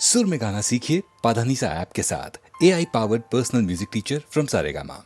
सुर में गाना सीखिए पाधानीसा ऐप के साथ। AI powered personal music teacher from Saregama.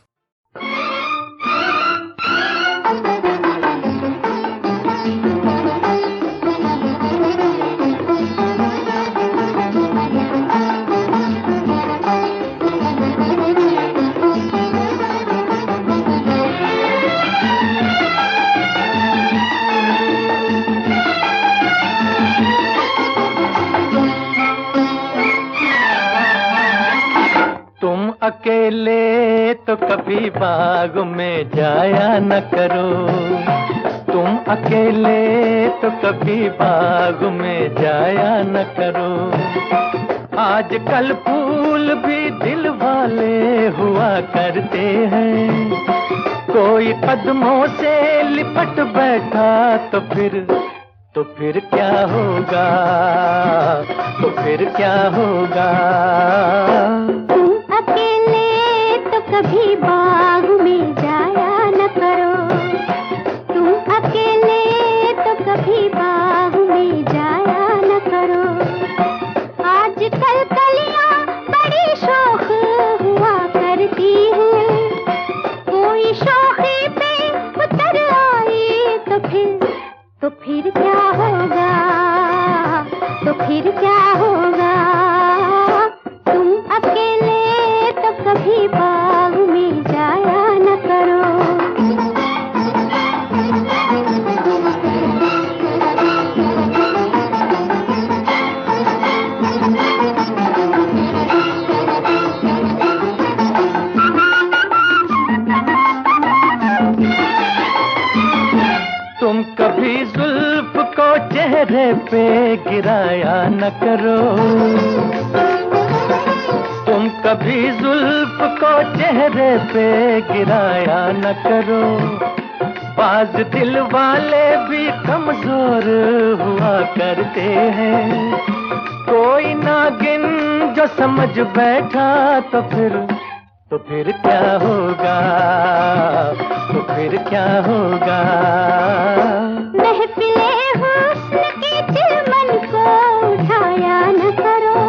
अकेले तो कभी बाग में जाया न करो, तुम अकेले तो कभी बाग में जाया न करो। आजकल फूल भी दिल वाले हुआ करते हैं, कोई कदमों से लिपट बैठा तो फिर क्या होगा, तो फिर क्या होगा। कभी बाग में जाया न करो, तुम अकेले तो कभी बाग में जाया न करो। आजकल कलियां बड़ी शौक हुआ करती हैं, कोई शौखी पे उतर आई तो फिर क्या होगा, तो फिर क्या होगा। तुम अकेले तो कभी बाग में जाया न करो। तुम कभी जुल्फ को चेहरे पे गिराया न करो, तुम कभी जुल्फ को चेहरे पे गिराया न करो। बाज दिल वाले भी कमजोर हुआ करते हैं, कोई नागिन जो समझ बैठा तो फिर क्या होगा, तो फिर क्या होगा। महफिले हुस्न की चिलमन को उठाया न करो,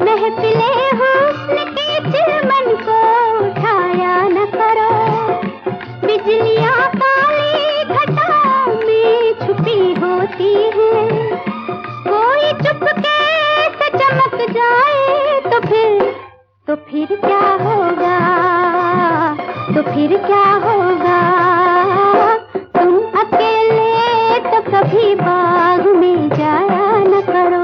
महफिले हुस्न की चिलमन को उठाया न करो। बिजलियां काली घटाओं में छुपी होती हैं, कोई चुपके से चमक जाए तो फिर क्या होगा, तो फिर क्या होगा। तुम अकेले तो कभी बाग में जाया न करो।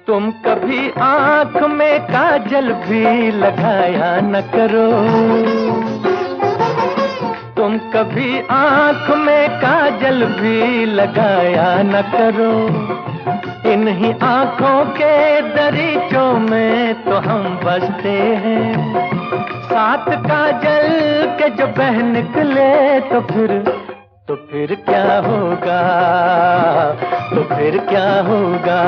तुम कभी आँख में काजल भी लगाया न करो, तुम कभी आँख में काजल भी लगाया न करो। इन्हीं आँखों के दरीचों में तो हम बसते हैं, साथ काजल के जो बह निकले तो फिर क्या होगा, तो फिर क्या होगा।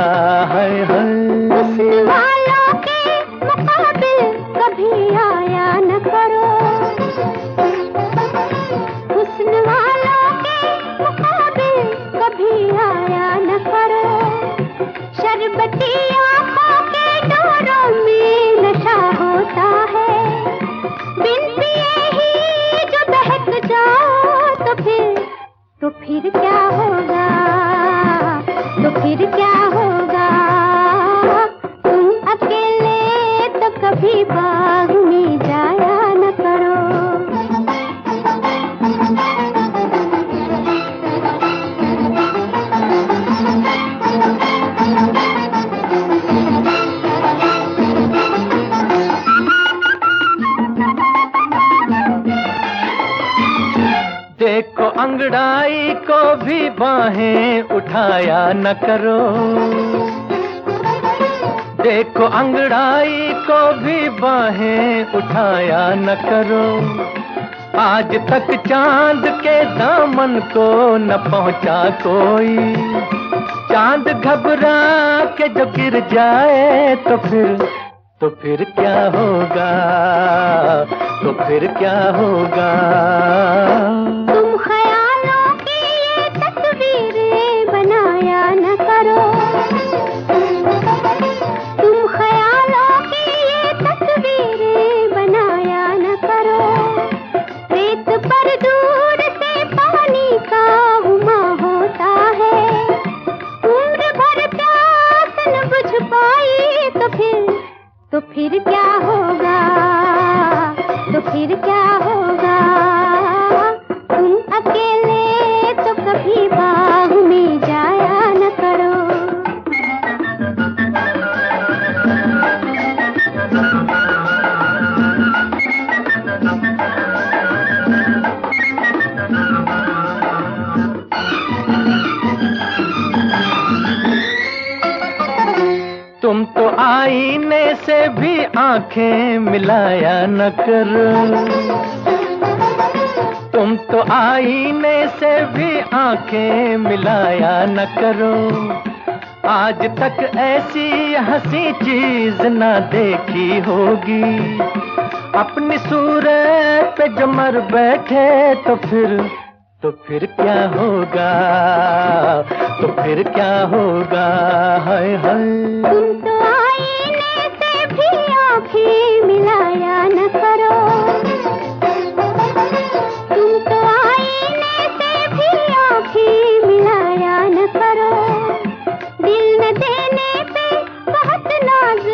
हाय हुस्न वालों के मुकाबिल कभी आया न करो, हुस्न वालों के मुकाबिल कभी आया न करो। शरबती आंखों के डोरों में नशा होता है, बिन पिए ही जो बहक जाओ तो फिर क्या होगा, तो फिर क्या होगा। तुम अकेले तो कभी बाग में जाया न करो। देखो अंगड़ाई को भी बाहें उठाया न करो, देखो अंगड़ाई को भी बाहें उठाया न करो। आज तक चांद के दामन को न पहुंचा कोई, घबरा के जो गिर जाए तो फिर क्या होगा, तो फिर क्या होगा। तुम ख्यालों की ये तस्वीरें बनाया न करो, तुम ख्यालों की ये तस्वीरें बनाया न करो। रेत पर दूर से पानी का उमा होता है, उम्र भर प्यास न बुझ पाई तो फिर क्या होगा, तो फिर क्या होगा। तुम अकेले तो कभी बाग में जाया न करो। तुम तो आईने से भी आंखें मिलाया न करो, तुम तो आईने से भी आंखें मिलाया न करो। आज तक ऐसी हंसी चीज ना देखी होगी, अपनी सूरत पे जो मर बैठे तो फिर क्या होगा, तो फिर क्या होगा। हाय हाय तुम तो आईने से भी आंखें मिलाया न करो, तुम तो आईने से भी आंखें मिलाया न करो। दिल न देने पे बहुत नाज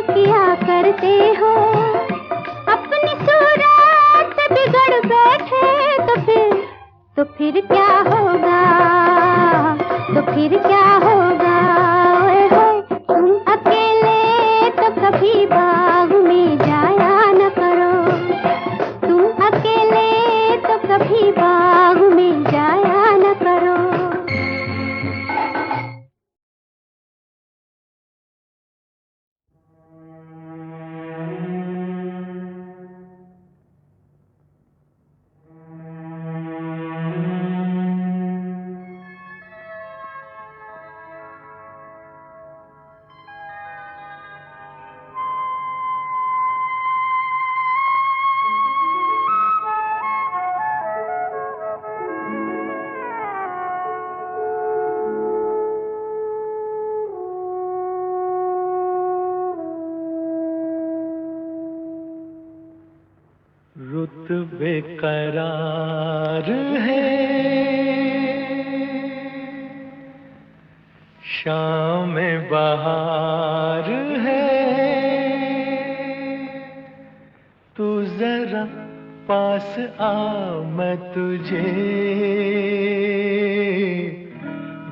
किया करते हो, अपनी सूरत बिगड़ बैठे तो फिर क्या होगा, तो फिर क्या होगा। ओए होए तुम अकेले तो कभी बाग में जाया न करो, तुम अकेले तो कभी बाग में जाया न करो। रुत बेकरार है, शाम बहार है, तू जरा पास आ मैं तुझे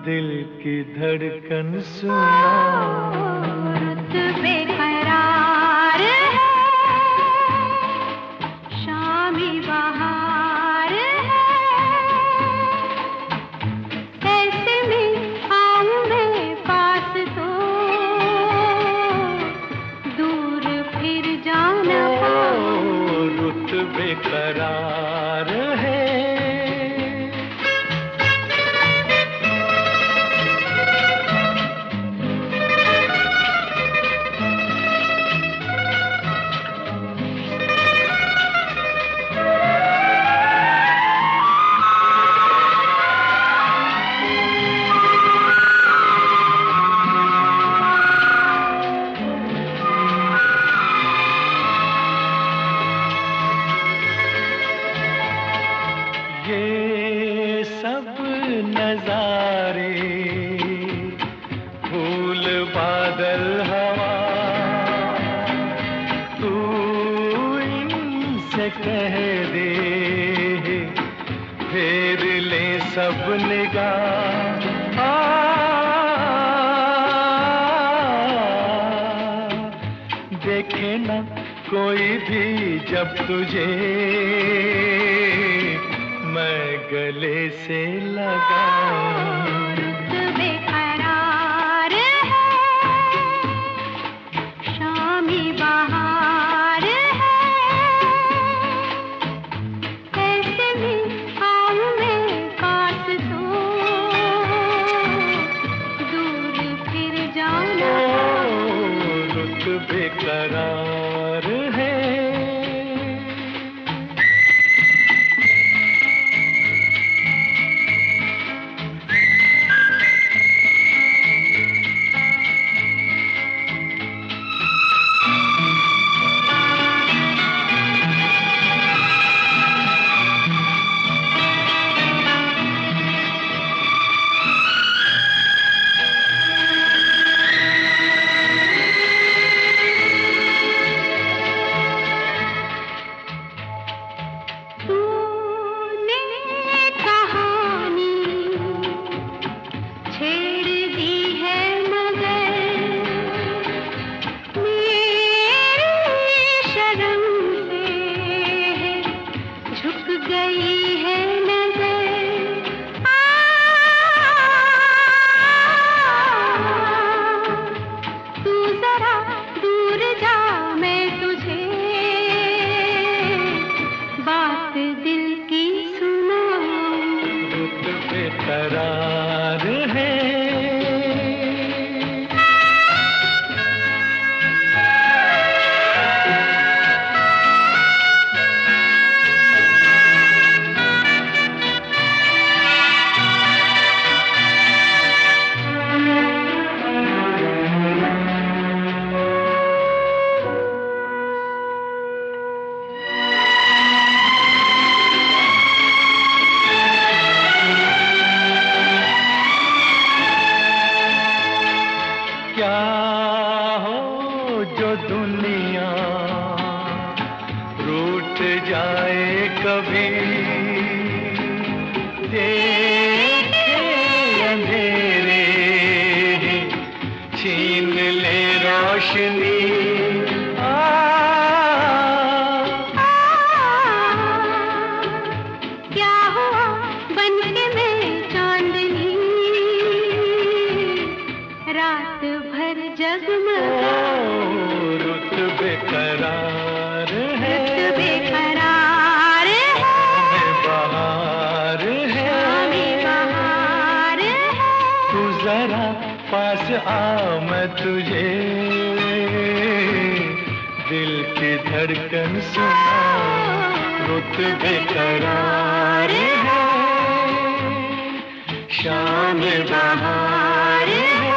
दिल की धड़कन सुनाऊं। रुत बेकरार है, शामी बहार है, ऐसे में आऊं मैं पास तो दूर फिर जाना पाऊं। रुत बेकरार है, ये सब नजारे फूल बादल हवा, तू इनसे कह दे फेर ले सब निगाह। देखे ना कोई भी जब तुझे मैं गले से लगाऊं। बेकरार है, शामी बहार है, ऐसे में आऊं मैं पास तो दूर बेकरार है। बेकरार है। क्या हो जो दुनिया रूठ जाए कभी, देखे अंधेरे छीन ले रोशनी। क्या हुआ बन के मैं चांदनी, रात भर जगमगा। रुत बेकरार है, रुत बेकरार है, बहार है, बहार है। तू जरा पास आ, मैं तुझे दिल की धड़कन सुना। रुत बेकरार है, शाम बहार है।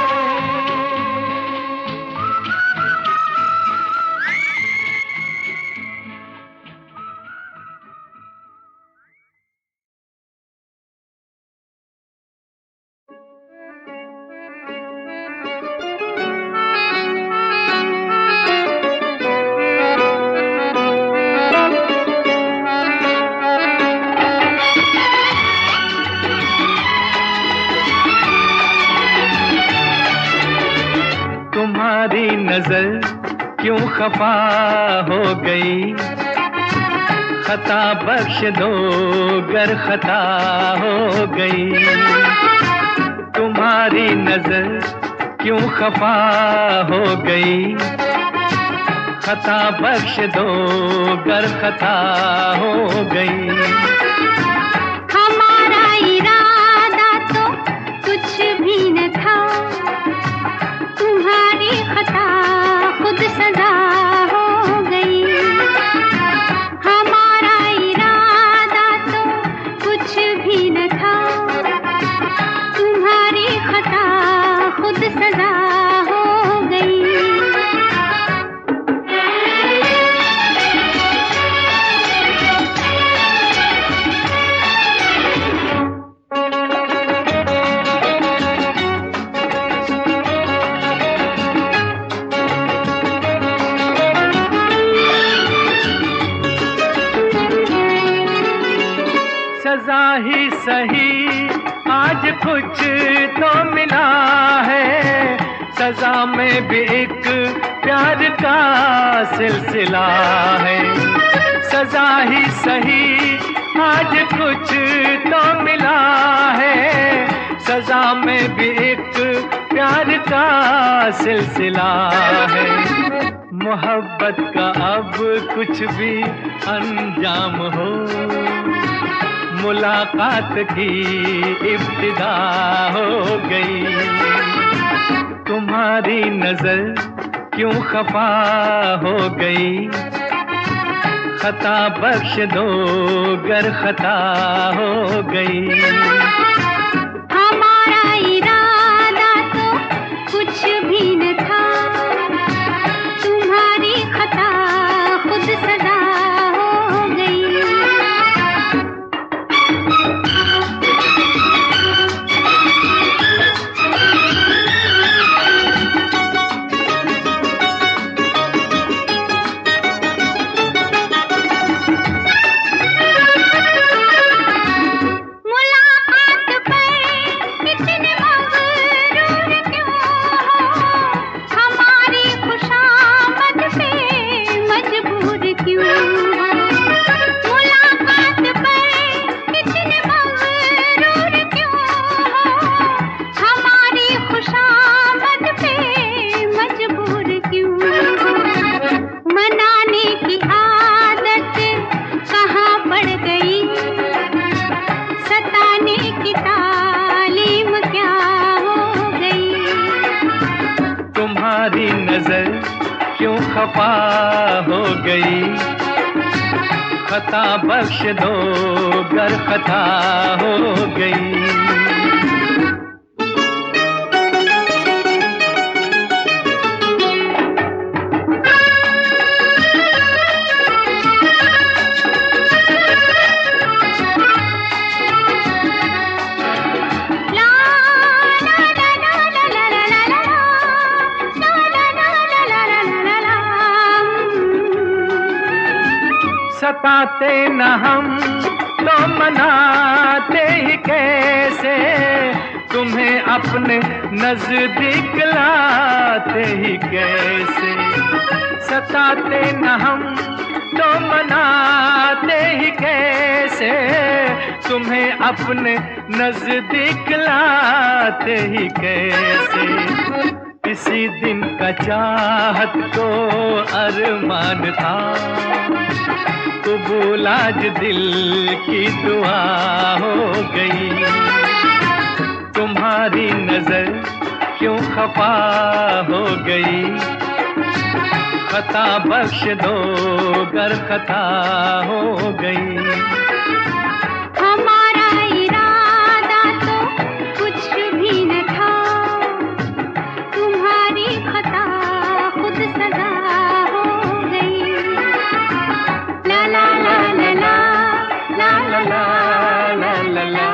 तुम्हारी नजर क्यों खफा हो गई, खता बख्श दो गर खता हो गई। तुम्हारी नजर क्यों खफा हो गई, खता बख्श दो गर खता हो गई। हमारा इरादा तो कुछ भी न था, तुम्हारी खता खुद सजा हो गई। हमारा इरादा तो कुछ भी न था, तुम्हारी खता खुद सजा हो गई। सजा ही सही आज कुछ तो मिला है, सजा में भी एक प्यार का सिलसिला है। सजा ही सही आज कुछ तो मिला है, सजा में भी एक प्यार का सिलसिला है। मोहब्बत का अब कुछ भी अंजाम हो, मुलाकात की इब्तिदा हो गई। तुम्हारी नजर क्यों खफा हो गई, खता बख्श दो गर खता हो गई। हमारा इरादा तो कुछ भी न था, तुम्हारी खता खुद सजा हो गई। क्यों खफा हो गई, खता बख्श दो गर खता हो गई। सताते न हम तो मनाते ही कैसे, तुम्हें अपने नजदीक लाते ही कैसे। सताते न हम तो मनाते ही कैसे, तुम्हें अपने नजदीक लाते ही कैसे। किसी दिन का चाहत को अरमान था, कबूल आज दिल की दुआ हो गई। तुम्हारी नजर क्यों खफा हो गई, खता बख्श दो गर खता हो गई। हमारा इरादा तो कुछ भी न था, तुम्हारी खता खुद सजा हो गई। ला ला ला ला ला ला ला ला ला।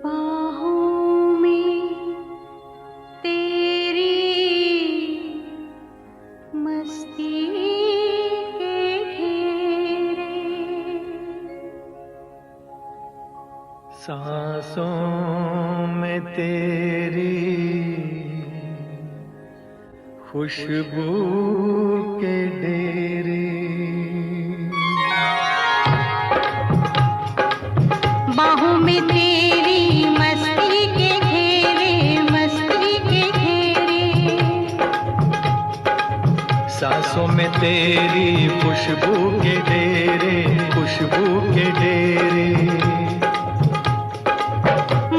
बाहों में तेरी मस्ती के घेरे, सांसों में तेरी खुशबू के डेरे। बाहों में तेरी मस्ती के घेरे, मस्ती के घेरे। सांसों में तेरी खुशबू के डेरे, खुशबू के डेरे।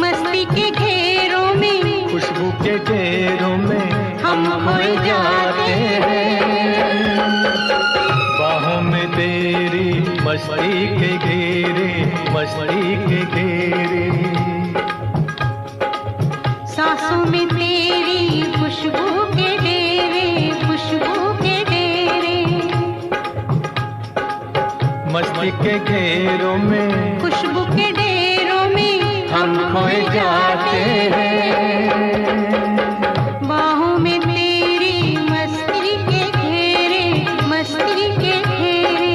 मस्ती के घेरों में, खुशबू के घेरों में हम खोए जाते हैं। बाहों में तेरी मस्ती के घेरे, मस्ती के घेरे। सांसों में तेरी खुशबू के डेरे, खुशबू के डेरे। मस्ती के घेरों में, खुशबू के डेरों में हम खोए जाते हैं। बाहों में तेरी मस्ती के घेरे, मस्ती के घेरे।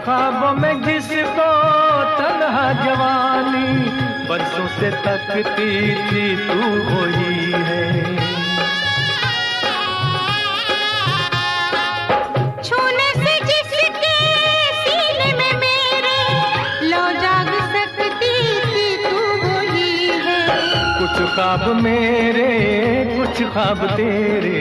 ख्वाबों में जिसको तन्हा जवानी बरसों से तकती थी, तू वही है। छूने से जिसके सीने में मेरे लो जाग सकती ख्वाब मेरे कुछ ख्वाब तेरे,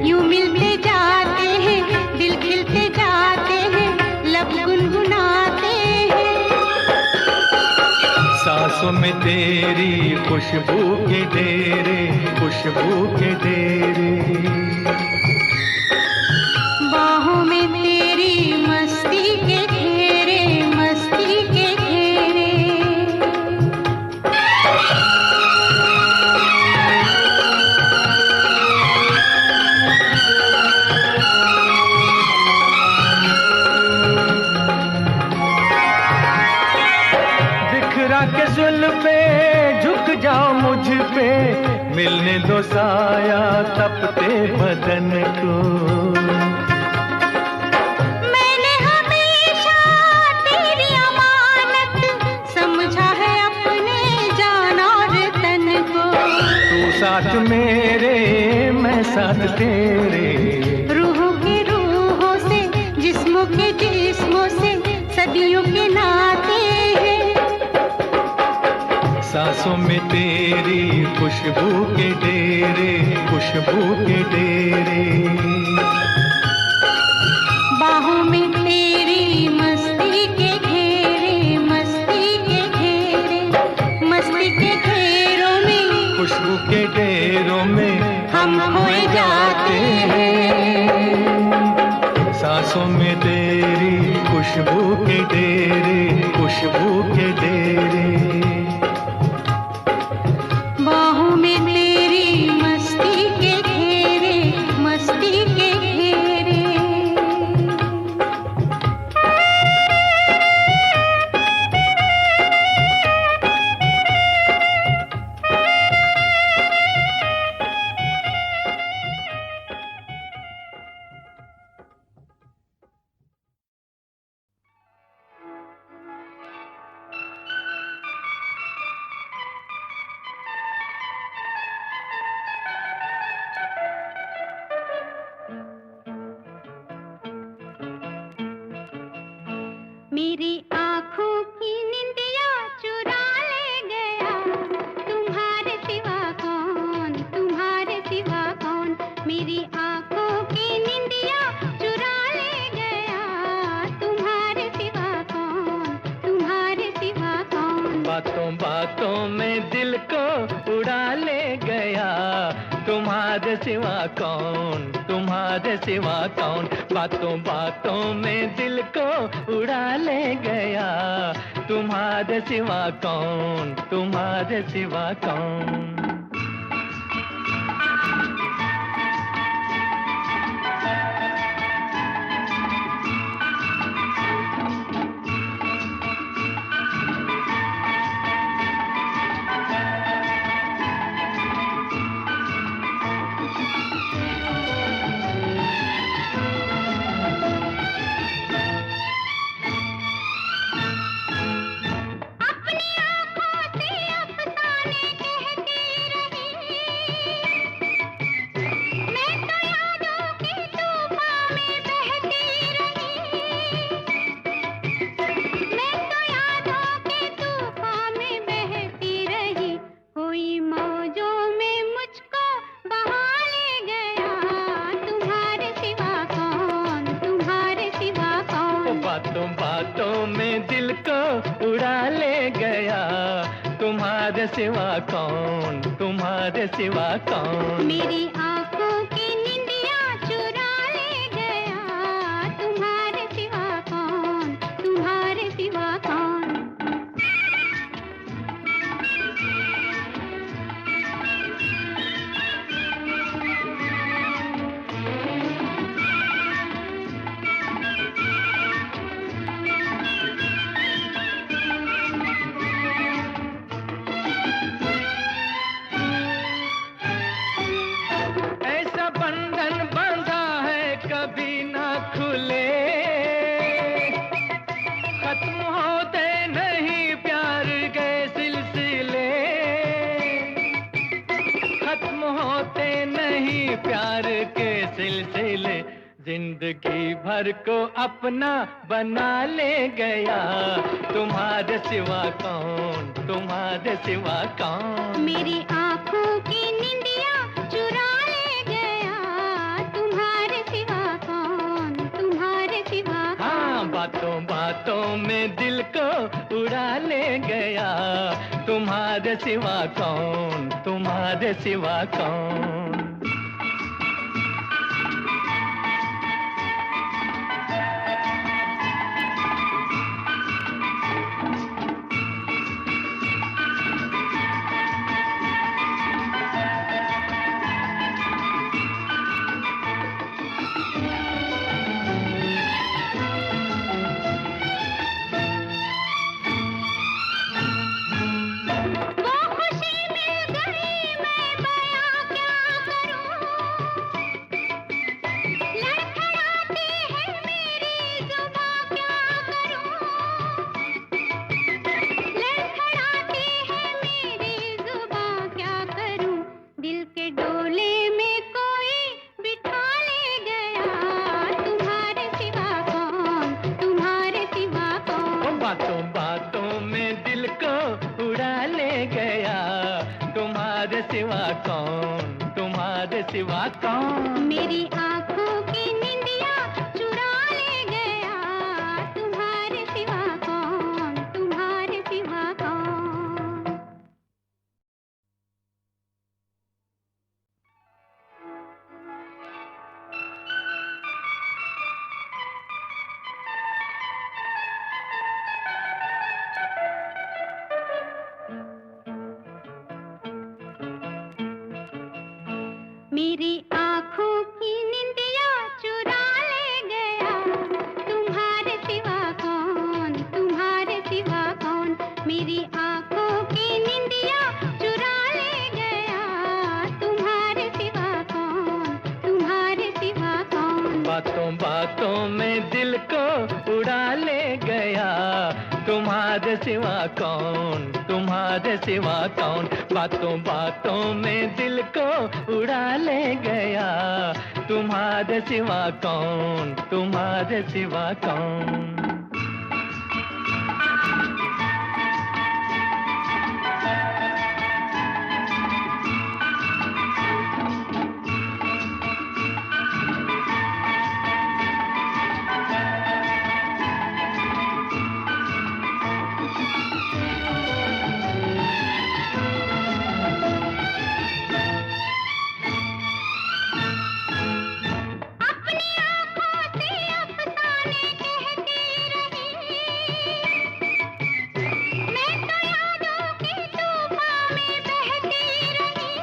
यूं मिलते जाते हैं, दिल खिलते जाते हैं, लब गुनगुनाते हैं। सांसों में तेरी खुशबू के डेरे, खुशबू के डेरे, बाहों में तेरी मस्ती के घेरे, मस्ती के घेरे। बिखरा के जुल्फे झुक जाओ मुझ पे, मिलने दो साया तपते बदन को। मैंने हमेशा तेरी अमानत समझा है अपने जान और तन को। तू साथ मेरे मैं साथ तेरे, रूहों के रूहों से, जिस्मों के जिस्मों से, सदियों के नाते हैं। सांसों में तेरी खुशबू के डेरे, खुशबू के डेरे, बाहों में तेरी मस्ती के घेरे, मस्ती के घेरे, मस्ती के घेरों में, खुशबू के डेरों में हम खोए जाते हैं। सांसों में तेरी खुशबू के डेरे, खुशबू के डेरे, बाहों में तेरी मस्ती के घेरे, मस्ती के घेरे। मेरी आँखों की निंदिया चुरा ले गया, तुम्हारे सिवा कौन, तुम्हारे सिवा कौन। मेरी आँखों की निंदिया चुरा ले गया, तुम्हारे सिवा कौन, तुम्हारे सिवा कौन। बातों बातों में दिल को उड़ा ले गया, तुम्हारे सिवा कौन, तुम्हारे सिवा कौन। बातों बातों में दिल को उड़ा ले गया, तुम्हारे सिवा कौन, तुम्हारे सिवा कौन। अपनी आँखों से अफसाने कहती रही, मैं तो यादों के तूफान में बहती रही, मैं तो यादों के तूफान में बहती रही। कोई मौजों में मुझको बहा ले गया, तुम्हारे सिवा कौन, तुम्हारे सिवा कौन। बातों बातों में दिल को उड़ा ले गया, तुम्हारे सिवा कौन, तुम्हारे सिवा कौन। मेरी आँखों की निंदिया चुरा ले गया, तुम्हारे सिवा कौन, तुम्हारे सिवा कौन। ऐसा बंधन बांधा है कभी ना खुले, खत्म होते नहीं प्यार के सिलसिले, खत्म होते नहीं प्यार के सिलसिले। जिंदगी भर को अपना बना ले गया, तुम्हारे सिवा कौन, तुम्हारे सिवा कौन। मेरी आंखों की निंदिया चुरा ले गया, तुम्हारे सिवा कौन, तुम्हारे सिवा कौन। हाँ, बातों बातों में दिल को उड़ा ले गया, तुम्हारे सिवा कौन, तुम्हारे सिवा कौन। वो खुशी मिल गई, मैं बयां क्या करूं, लड़खड़ाती है मेरी जुबां क्या करूं, लड़खड़ाती है मेरी जुबां क्या करूं, दिल के डोले में कोई बिठा ले गया, तुम्हारे सिवा कौन, तुम्हारे सिवा कौन। बातों बातों में दिल को उड़ा ले गया, तुम्हारे सिवा कौन, तुम्हारे सिवा कौन। मेरी आंखों की निंदिया चुरा ले गया, तुम्हारे सिवा कौन, तुम्हारे सिवा कौन। मेरी आंखों की निंदिया चुरा ले गया, तुम्हारे सिवा कौन, तुम्हारे सिवा कौन। मेरी आंखों की निंदिया चुरा ले गया, तुम्हारे सिवा कौन, तुम्हारे सिवा कौन। बातों बातों में दिल को उड़ा ले गया, तुम्हारे सिवा कौन, तुम्हारे सिवा कौन। बातों बातों में दिल को उड़ा ले गया, तुम्हारे सिवा कौन, तुम्हारे सिवा कौन। अपनी आंखों से अफसाने कहती रही, मैं तो यादों की तूफान में बहती रही,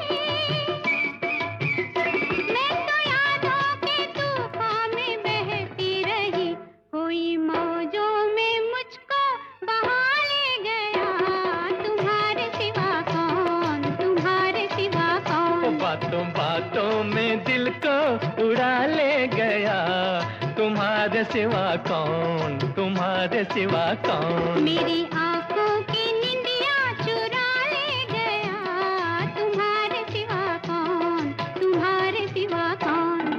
मैं तो यादों के तूफान में बहती रही, कोई मौजों में मुझको बहा ले गया, तुम्हारे सिवा कौन, तुम्हारे सिवा कौन। बातों बातों में दिल को उड़ा ले गया, तुम्हारे सिवा कौन, तुम्हारे सिवा कौन। मेरी आंखों की निंदिया चुरा ले गया, तुम्हारे सिवा कौन, तुम्हारे सिवा कौन।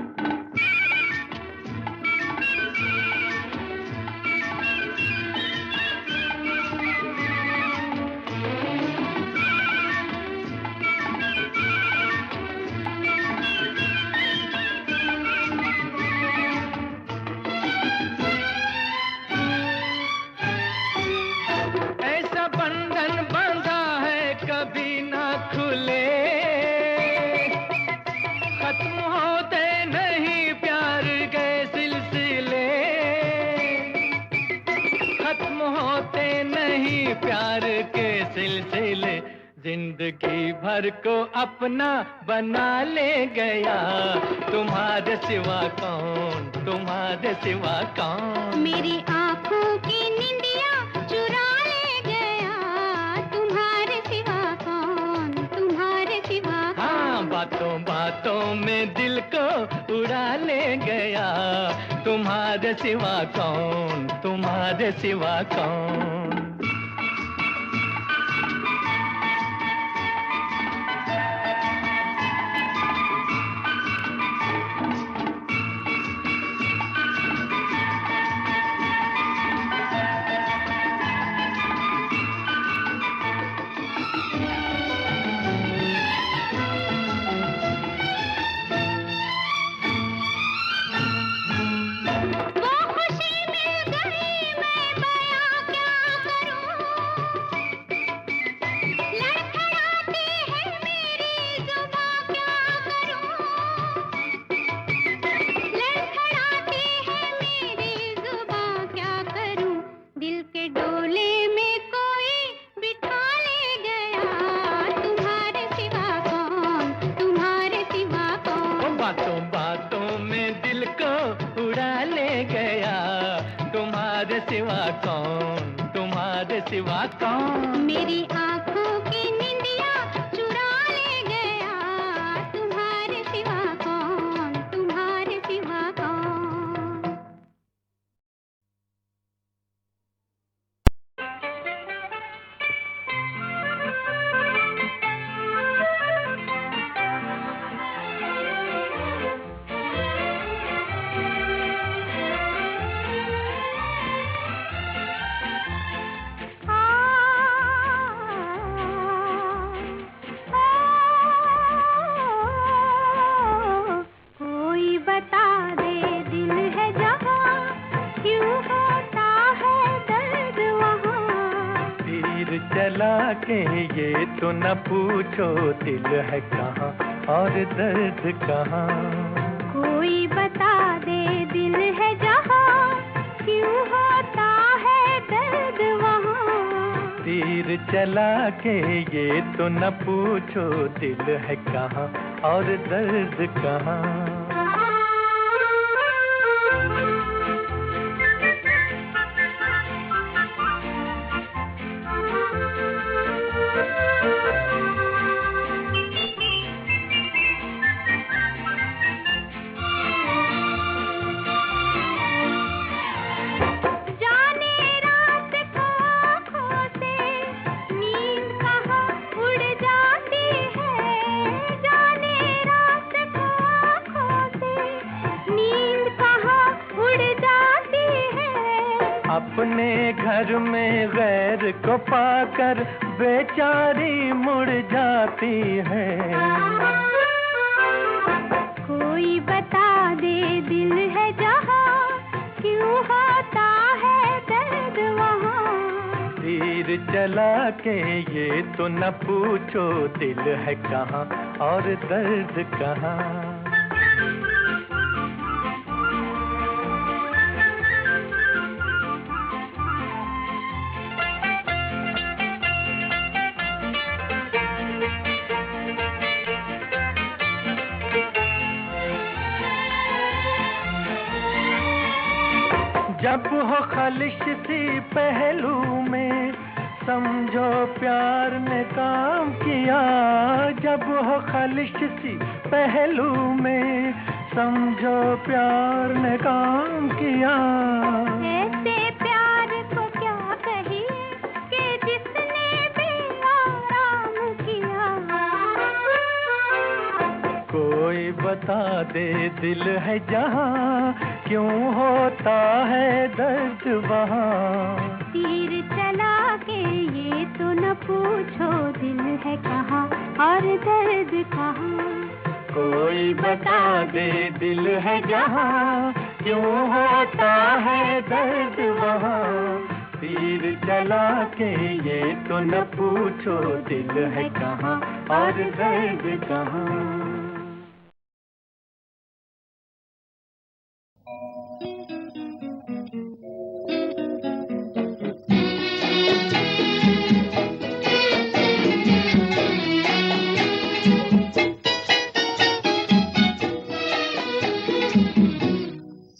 ऐसा बंधन बांधा है कभी ना खुले, खत्म होते नहीं प्यार के सिलसिले, खत्म होते नहीं प्यार के सिलसिले। जिंदगी भर को अपना बना ले गया, तुम्हारे सिवा कौन, तुम्हारे सिवा कौन। मेरी आंखों की निंदिया चुरा ले गया, तुम्हारे सिवा कौन, तुम्हारे सिवा कौन। हाँ, बातों बातों में दिल को उड़ा ले गया, तुम्हारे सिवा कौन, तुम्हारे सिवा कौन। दिल के डोले में कोई बिठा ले गया, तुम्हारे सिवा कौन, तुम्हारे सिवा कौन। बातों बातों में दिल को उड़ा ले गया, तुम्हारे सिवा कौन, तुम्हारे सिवा कौन। मेरी आंखों की निंदिया चुरा ले गया, तुम्हारे सिवा कौन, तुम्हारे सिवा कौन। कोई बता दे दिल है जहाँ, क्यों होता है दर्द वहाँ। तीर चला के ये तो न पूछो, दिल है कहाँ और दर्द कहाँ। कोई बता दे दिल है जहाँ, क्यों होता है दर्द वहाँ। तीर चला के ये तो न पूछो, दिल है कहाँ और दर्द कहाँ। जाने रात को आँखों से नींद कहाँ उड़ जाती है, जाने रात को आँखों से नींद कहाँ उड़ जाती है। अपने घर में गैर को पाकर बेचारी मुड़ जाती है। कोई बता दे दिल है जहाँ, क्यों होता है दर्द वहाँ। तीर चला के ये तो न पूछो, दिल है कहाँ और दर्द कहाँ। जब हो खलिश सी पहलू में, समझो प्यार ने काम किया। जब हो खलिश सी पहलू में, समझो प्यार ने काम किया। ऐसे प्यार को क्या कहिए कि जिसने भी आराम किया। कोई बता दे दिल है जहाँ, क्यों होता है दर्द वहाँ। तीर चला के ये तो न पूछो, दिल है कहाँ और दर्द कहाँ। कोई बता दे दिल है जहाँ, क्यों होता है दर्द वहाँ। तीर चला के ये तो न पूछो, दिल है कहाँ और दर्द कहाँ।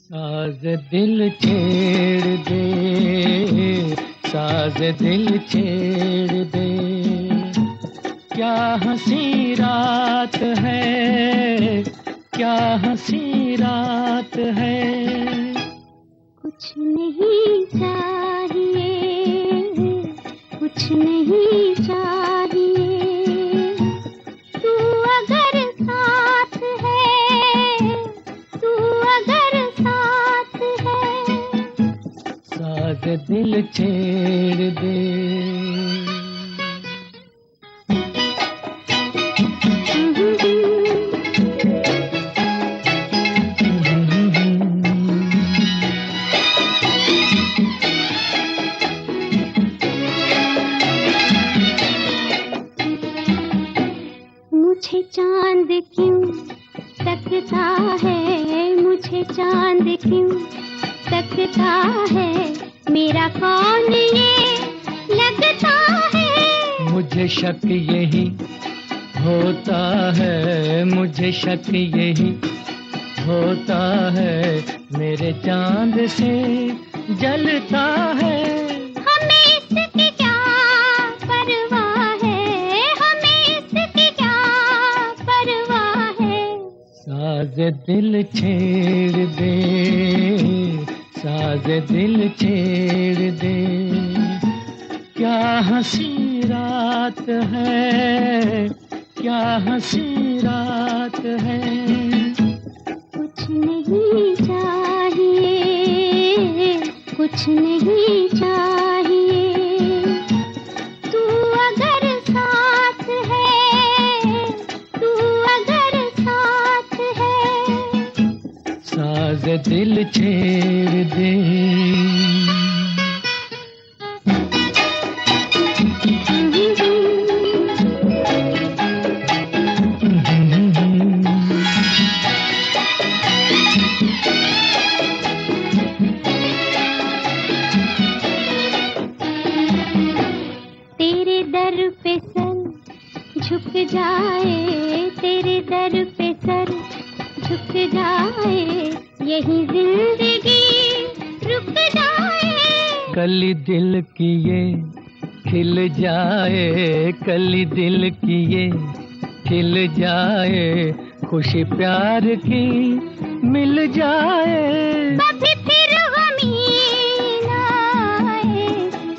साज दिल छेड़ दे, साज दिल छेड़ दे, क्या हंसी रात है, क्या हंसी रात है। कुछ नहीं चाहिए, कुछ नहीं चाहिए, तू अगर साथ है, तू अगर साथ है। साज दिल छेड़ दे। मुझे चांद क्यों तकता है, मुझे चांद क्यों तकता है, मेरा कौन ये लगता है। मुझे शक यही होता है, मुझे शक यही होता है, मेरे चांद से जलता है। हमें इसकी क्या परवाह है, हमें इसकी क्या परवाह है। साज दिल छेड़ दे, साज दिल छेड़ दे, क्या हंसी रात है, क्या हंसी रात है। कुछ नहीं चाहिए, कुछ नहीं चाहिए, तू अगर साथ है, तू अगर साथ है। साज दिल छेड़ दे। तेरे दर पे सर झुक जाए, तेरे दर पे सर झुक जाए, यही जिंदगी रुक जाए। कली दिल की ये खिल जाए, कली दिल की ये खिल जाए, खुशी प्यार की मिल जाए। कभी फिर गमीन आए,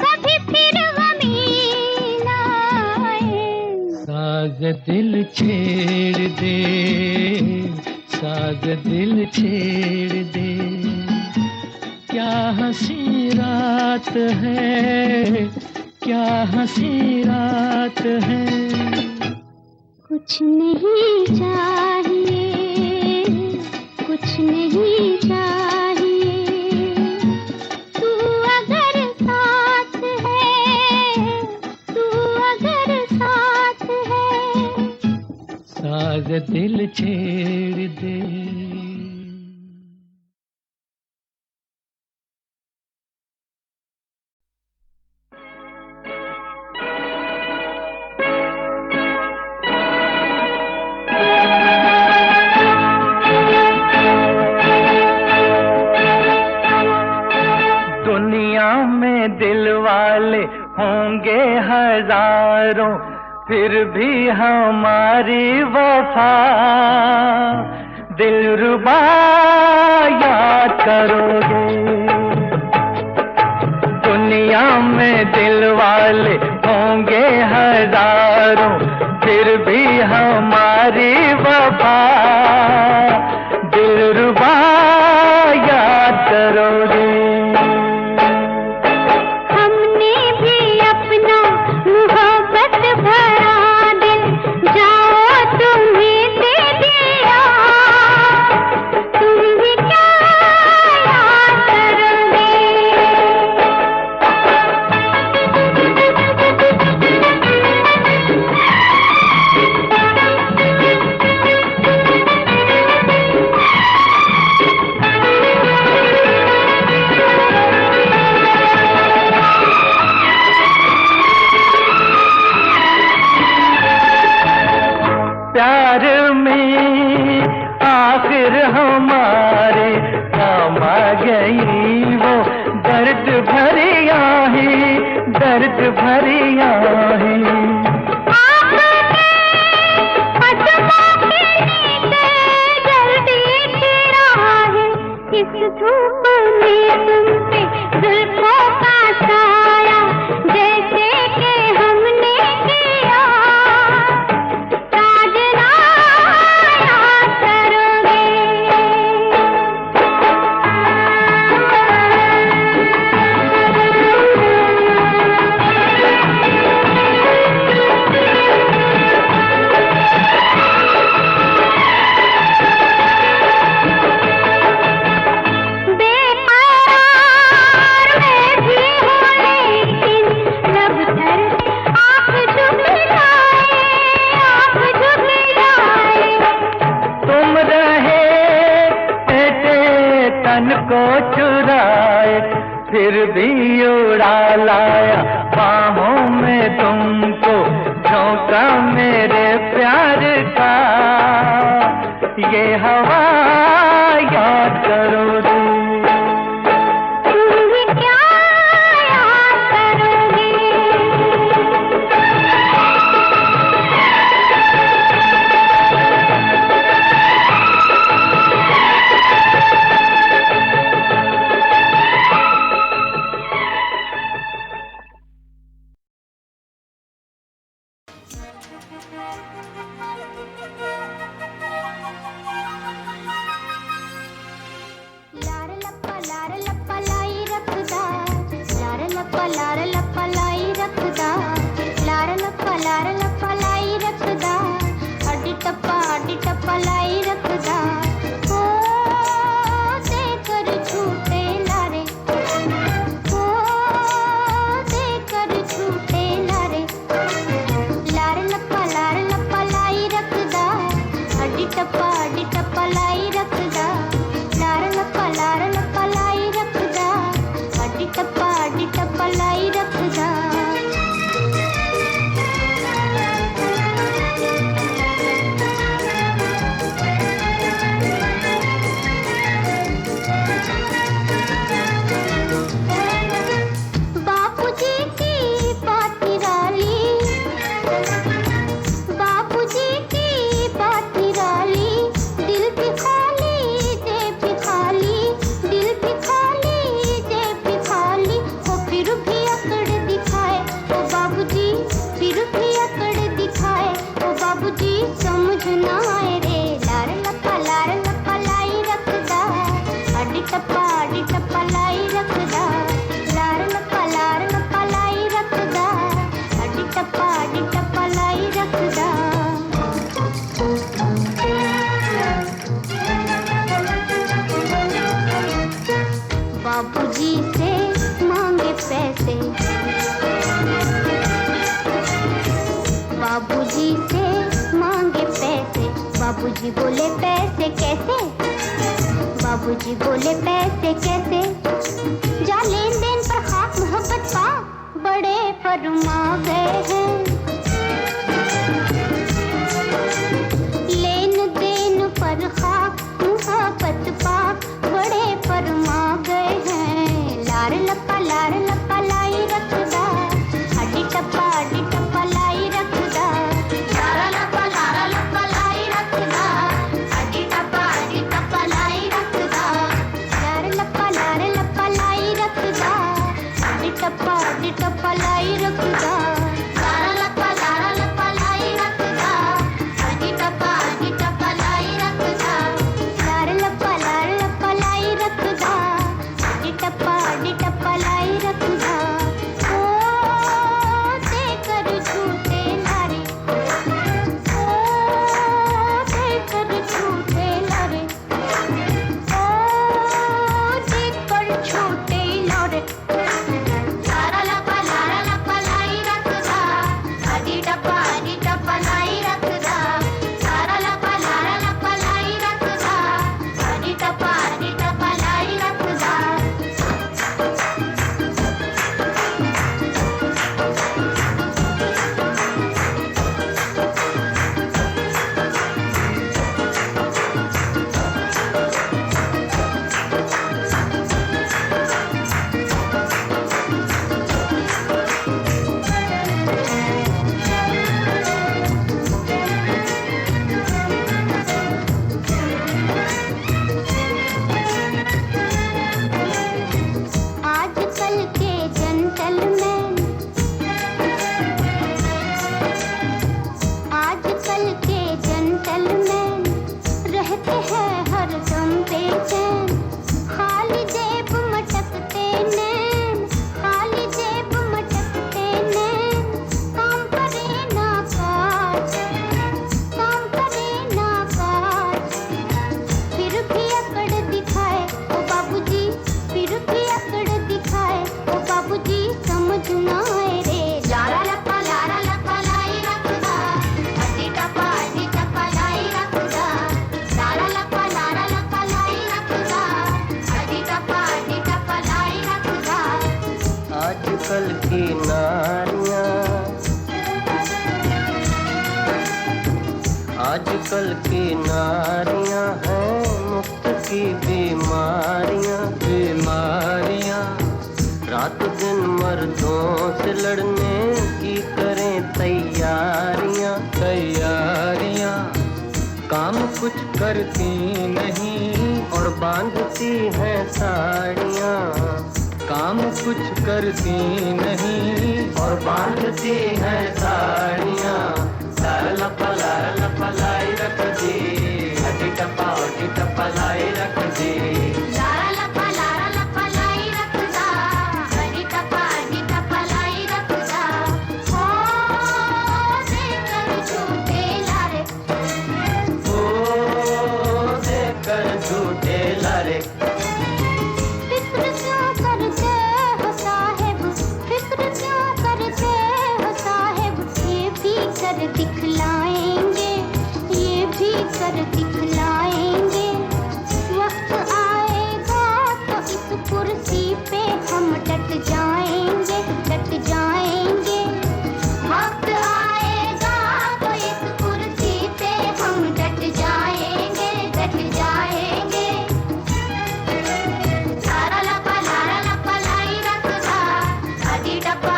कभी फिर गमीन आए। साज दिल छेड़ दे, साज दिल छेड़ दे, क्या हंसी रात है, क्या हंसी रात है। कुछ नहीं चाहिए, कुछ नहीं चाहिए, तू अगर साथ है, तू अगर साथ है। साज दिल छेड़ दे। दुनिया में दिल वाले होंगे हजारों, फिर भी हमारी वफा दिलरुबा याद करोगे। दुनिया में दिल वाले होंगे हजारों, फिर भी हमारी वफा दिलरुबा याद करोगे। हमने भी अपना मोहब्बत भरा दिल, जाओ तुम्हें दे दिया, तुम भी क्या याद करोगे। प्यार में आखिर हमारे काम आ गई वो दर्द भरी आहें, दर्द भरी आहें। इस धूप में तुम पे जुल्फों का साया, जैसे कि हमने किया, साजना याद करोगे। ला लाया बाहों में तुमको, झोंका मेरे प्यार का ये हवा याद करो तुम। बाबूजी बोले पैसे कैसे, बाबूजी बोले पैसे कैसे, जा लेन देन पर खाक मोहब्बत पा, बड़े फरमा गए हैं। लेन देन पर खाक मोहब्बत पा, बड़े फरमा गए हैं। लार लपा लाई रखदा, हड्डी टप्पा लाई रखदा, लारा लपा लाई रखदा, हड्डी टप्पा लाई रखदा, लार लपा लाई रखदा, हड्डी टप्पा लाई रखदा, लारा लपा लाई रखदा, हड्डी टप्पा लाई रखदा, लार लपा लाई रखदा, हड्डी टप्पा लाई रखदा। लारा लपा लाई आजकल की नारियां, आजकल की नारियां हैं मुफ्त की बीमारियां, बीमारियां। रात दिन मर्दों से लड़ने की करें तैयारियां, तैयारियां। काम कुछ करती नहीं और बांधती हैं साड़ियां, काम कुछ करती नहीं और बांधती हैं साड़ियां। लारा लाई रख दी, हटी टप्पा लाई रख दी। लारा लपा लाई रख दा, हरी टप्पा लाई रख दा। हो देकर झूठे लारे, ओ देकर झूठे लारे। फिक्र क्यों करते हो साहिब, फिक्र क्यों करते हो साहिब। ये भी कर दिखलाएंगे, ये भी कर दिखलाएंगे। वक्त आएगा तो इस कुर्सी पे हम डट जाएंगे, डट जाएंगे। वक्त आएगा तो इस कुर्सी पे हम डट जाएंगे, डट जाएंगे। लारा लपा लाई रख दा, हरी टप्पा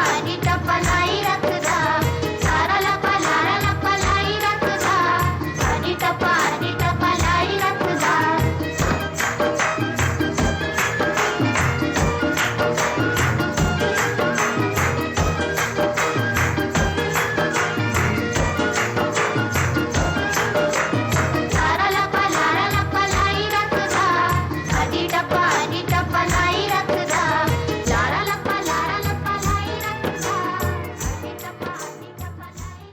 लाई रख दा। लारा लपा लाई रख दा, हरी टप्पा लाई रख दा। लारा लपा लाई रख दा, हरी टप्पा लाई रख दा। लारा लपा लाई रख दा, हरी टप्पा लाई।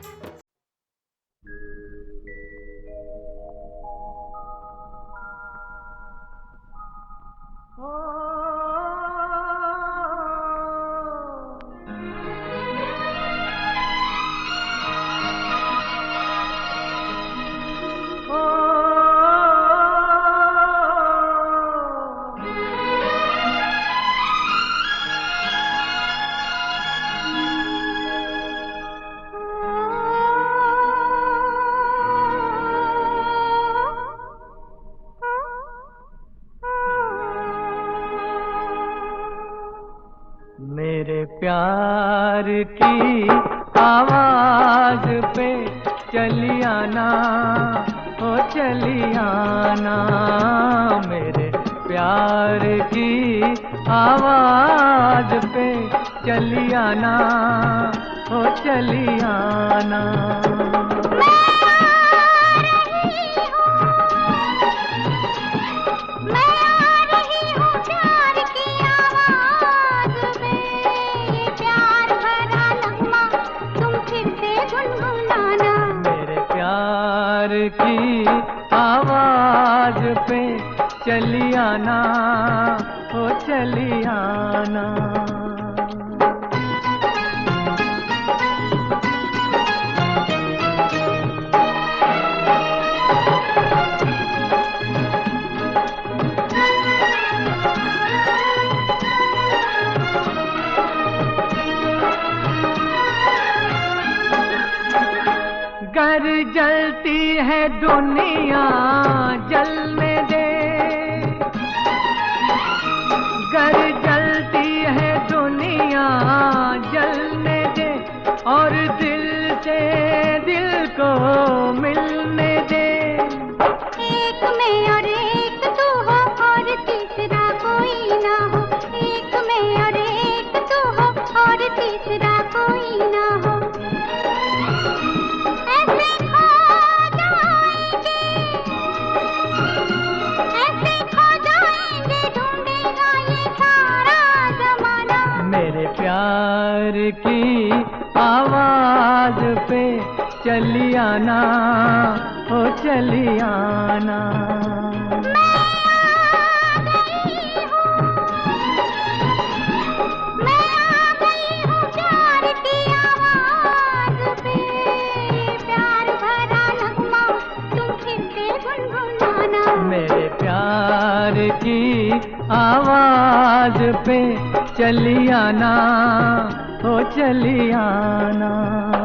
मेरे प्यार की आवाज पे चली आना, ओ चली आना। मेरे प्यार की आवाज पे चली आना, ओ चली आना। मैं आ रही हूँ प्यार की आवाज में, ये प्यार भरा नगमा तुम फिर से गुनगुनाना। मेरे प्यार की आवाज पे चली आना, ओ चली आना। गर जलती है दुनिया जलने दे, गर जलती है दुनिया जलने दे। और दिल से दिल को मिलने दे। एक में और एक तू हो और तीसरा कोई ना हो, एक में और एक तू हो और तीसरा कोई ना हो। ऐसे खो जाएंगे, ऐसे खो जाएंगे, ढूंढेगा ये सारा जमाना। मेरे प्यार की आवाज पे चली आना, ओ चली आना। मैं आ गई हूँ प्यार की आवाज पे, प्यार भरा नगमा तुम फिर से गुनगुनाना। मेरे प्यार की आवाज पे चली आना, हो चली आना।